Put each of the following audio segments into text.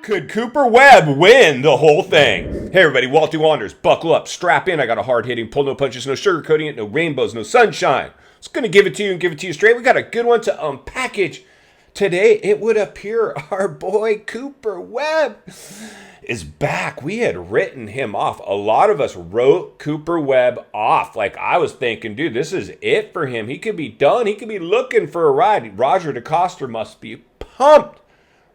Could Cooper Webb win the whole thing? Hey everybody, Walty Wanders, buckle up, strap in. I got a hard-hitting pull, no punches, no sugarcoating it, no rainbows, no sunshine. It's going to give it to you and give it to you straight. We got a good one to unpackage. Today, it would appear our boy Cooper Webb is back. We had written him off. A lot of us wrote Cooper Webb off. Like I was thinking, dude, this is it for him. He could be done. He could be looking for a ride. Roger DeCoster must be pumped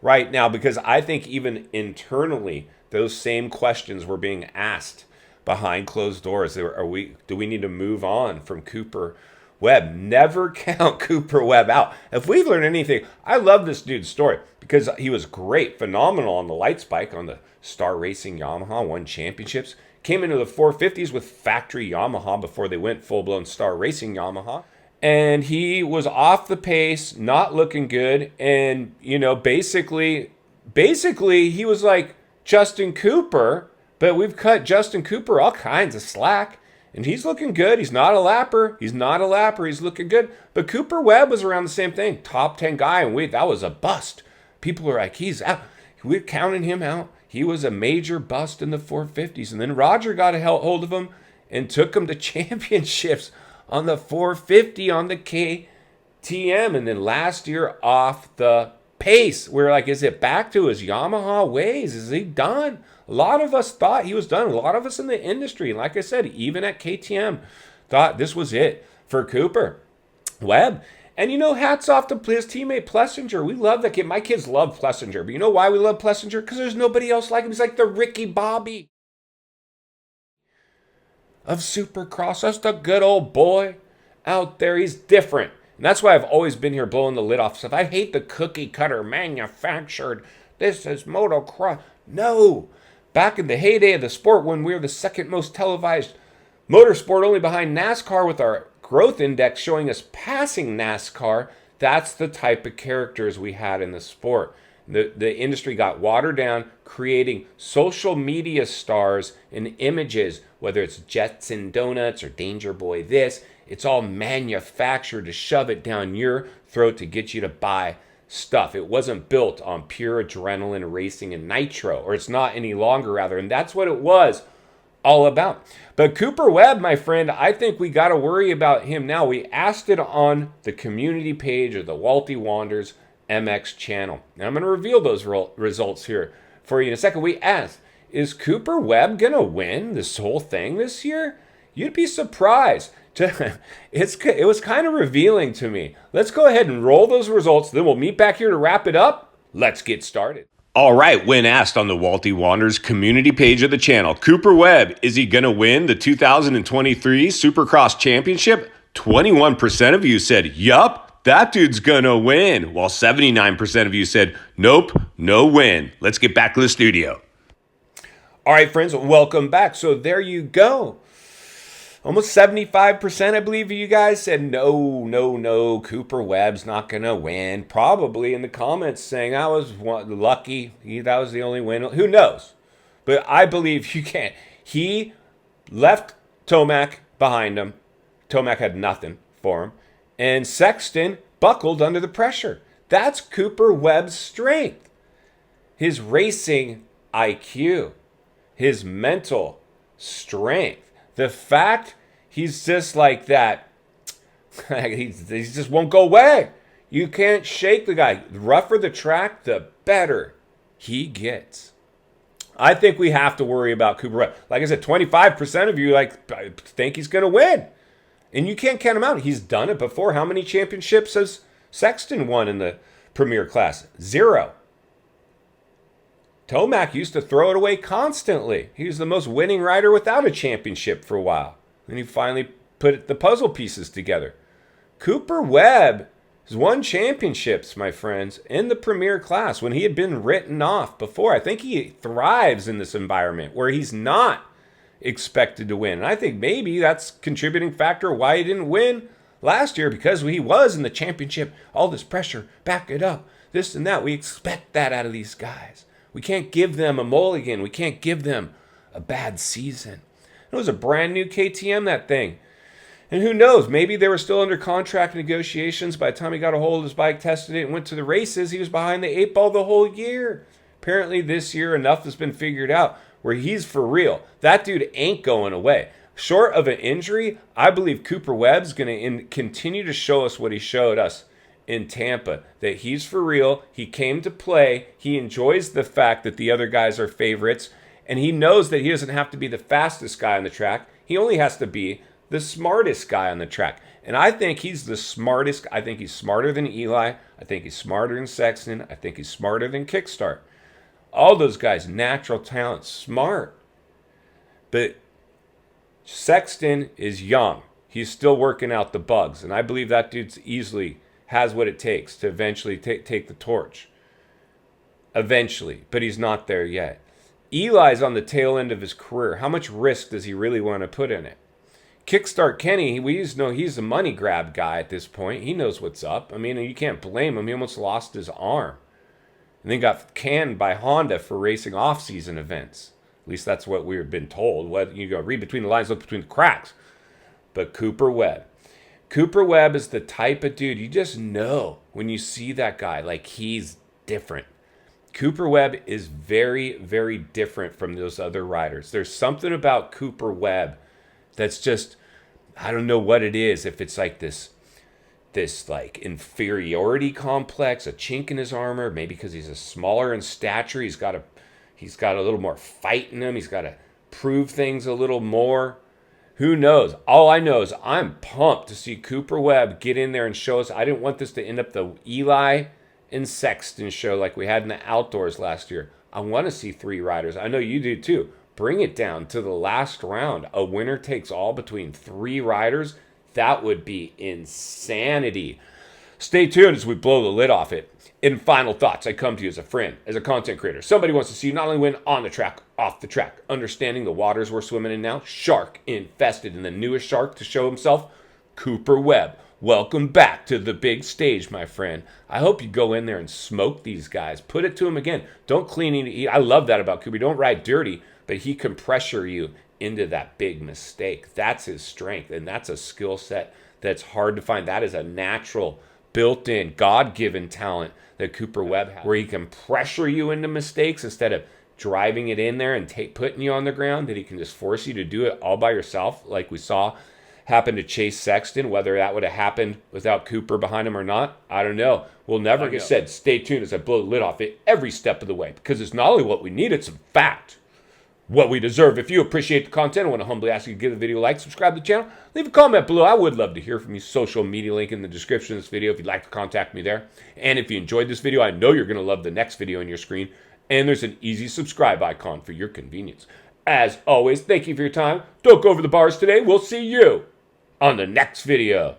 right now because I think even internally, those same questions were being asked behind closed doors. Do we need to move on from Cooper Webb? Never count Cooper Webb out. If we've learned anything, I love this dude's story because he was great, phenomenal on the light spike on the Star Racing Yamaha, won championships, came into the 450s with factory Yamaha before they went full-blown Star Racing Yamaha. And he was off the pace, not looking good. And, you know, basically he was like Justin Cooper, but we've cut Justin Cooper all kinds of slack. And he's looking good. He's not a lapper. He's looking good. But Cooper Webb was around the same thing. Top 10 guy, and that was a bust. People are like, he's out. We're counting him out. He was a major bust in the 450s. And then Roger got a hold of him and took him to championships on the 450 on the KTM. And then last year off the pace. We're like, is it back to his Yamaha ways? Is he done? A lot of us thought he was done. A lot of us in the industry, like I said, even at KTM, thought this was it for Cooper Webb. And, you know, hats off to his teammate Plessinger. We love that kid. My kids love Plessinger. But you know why we love Plessinger? Because there's nobody else like him. He's like the Ricky Bobby of Supercross. That's the good old boy out there. He's different. And that's why I've always been here blowing the lid off stuff. I hate the cookie cutter manufactured. This is motocross. No. Back in the heyday of the sport when we were the second most televised motorsport only behind NASCAR with our growth index showing us passing NASCAR, that's the type of characters we had in the sport. The industry got watered down, creating social media stars and images, whether it's Jets and Donuts or Danger Boy this, it's all manufactured to shove it down your throat to get you to buy stuff. It wasn't built on pure adrenaline racing and nitro, or it's not any longer rather, and that's what it was all about. But Cooper Webb, my friend, I think we got to worry about him now. We asked it on the community page of the Walty Wanders MX channel. Now I'm going to reveal those results here for you in a second. We asked, is Cooper Webb going to win this whole thing this year? You'd be surprised. It was kind of revealing to me. Let's go ahead and roll those results. Then we'll meet back here to wrap it up. Let's get started. All right, when asked on the Walty Wanders community page of the channel, Cooper Webb, is he going to win the 2023 Supercross Championship? 21% of you said, yup, that dude's going to win, while 79% of you said, nope, no win. Let's get back to the studio. All right, friends, welcome back. So there you go. Almost 75%, I believe, of you guys said, no, Cooper Webb's not going to win. Probably in the comments saying, I was lucky. That was the only win. Who knows? But I believe you can't. He left Tomac behind him. Tomac had nothing for him. And Sexton buckled under the pressure. That's Cooper Webb's strength. His racing IQ. His mental strength. The fact he's just like that, he just won't go away. You can't shake the guy. The rougher the track, the better he gets. I think we have to worry about Cooper Webb. Like I said, 25% of you think he's going to win. And you can't count him out. He's done it before. How many championships has Sexton won in the Premier class? 0. Tomac used to throw it away constantly. He was the most winning rider without a championship for a while. Then he finally put the puzzle pieces together. Cooper Webb has won championships, my friends, in the Premier class when he had been written off before. I think he thrives in this environment where he's not expected to win. And I think maybe that's a contributing factor why he didn't win last year, because he was in the championship. All this pressure, back it up, this and that. We expect that out of these guys. We can't give them a mulligan. We can't give them a bad season. It was a brand new KTM, that thing. And who knows, maybe they were still under contract negotiations. By the time he got a hold of his bike, tested it, and went to the races, he was behind the 8 ball the whole year. Apparently this year enough has been figured out where he's for real. That dude ain't going away. Short of an injury, I believe Cooper Webb's going to continue to show us what he showed us in Tampa, that he's for real. He came to play. He enjoys the fact that the other guys are favorites, and he knows that he doesn't have to be the fastest guy on the track. He only has to be the smartest guy on the track. And I think he's the smartest. I think he's smarter than Eli. I think he's smarter than Sexton. I think he's smarter than Kickstart. All those guys, natural talent, smart. But Sexton is young. He's still working out the bugs. And I believe that dude's easily has what it takes to eventually take the torch. Eventually. But he's not there yet. Eli's on the tail end of his career. How much risk does he really want to put in it? Kickstart Kenny, we just know he's a money grab guy at this point. He knows what's up. I mean, you can't blame him. He almost lost his arm. And then got canned by Honda for racing off-season events. At least that's what we've been told. What you go read between the lines, look between the cracks. But Cooper Webb. Cooper Webb is the type of dude you just know when you see that guy. Like, he's different. Cooper Webb is very, very different from those other riders. There's something about Cooper Webb that's just, I don't know what it is. If it's like this like inferiority complex, a chink in his armor, maybe because he's a smaller in stature, he's got a little more fight in him. He's got to prove things a little more. Who knows? All I know is I'm pumped to see Cooper Webb get in there and show us. I didn't want this to end up the Eli and Sexton show like we had in the outdoors last year. I want to see 3 riders. I know you do too. Bring it down to the last round. A winner takes all between 3 riders. That would be insanity. Stay tuned as we blow the lid off it. In final thoughts, I come to you as a friend, as a content creator. Somebody wants to see you not only win on the track, off the track. Understanding the waters we're swimming in now. Shark infested, and the newest shark to show himself, Cooper Webb. Welcome back to the big stage, my friend. I hope you go in there and smoke these guys. Put it to him again. Don't clean and eat. I love that about Cooper. Don't ride dirty, but he can pressure you into that big mistake. That's his strength, and that's a skill set that's hard to find. That is a natural, built-in, God-given talent that Cooper Webb has, where he can pressure you into mistakes instead of driving it in there and putting you on the ground, that he can just force you to do it all by yourself, like we saw happen to Chase Sexton. Whether that would have happened without Cooper behind him or not, I don't know. We'll never get said. Stay tuned as I blow the lid off it every step of the way, because it's not only what we need, it's a fact. What we deserve. If you appreciate the content, I want to humbly ask you to give the video a like, subscribe to the channel, leave a comment below. I would love to hear from you. Social media link in the description of this video if you'd like to contact me there. And if you enjoyed this video, I know you're going to love the next video on your screen. And there's an easy subscribe icon for your convenience. As always, thank you for your time. Don't go over the bars today. We'll see you on the next video.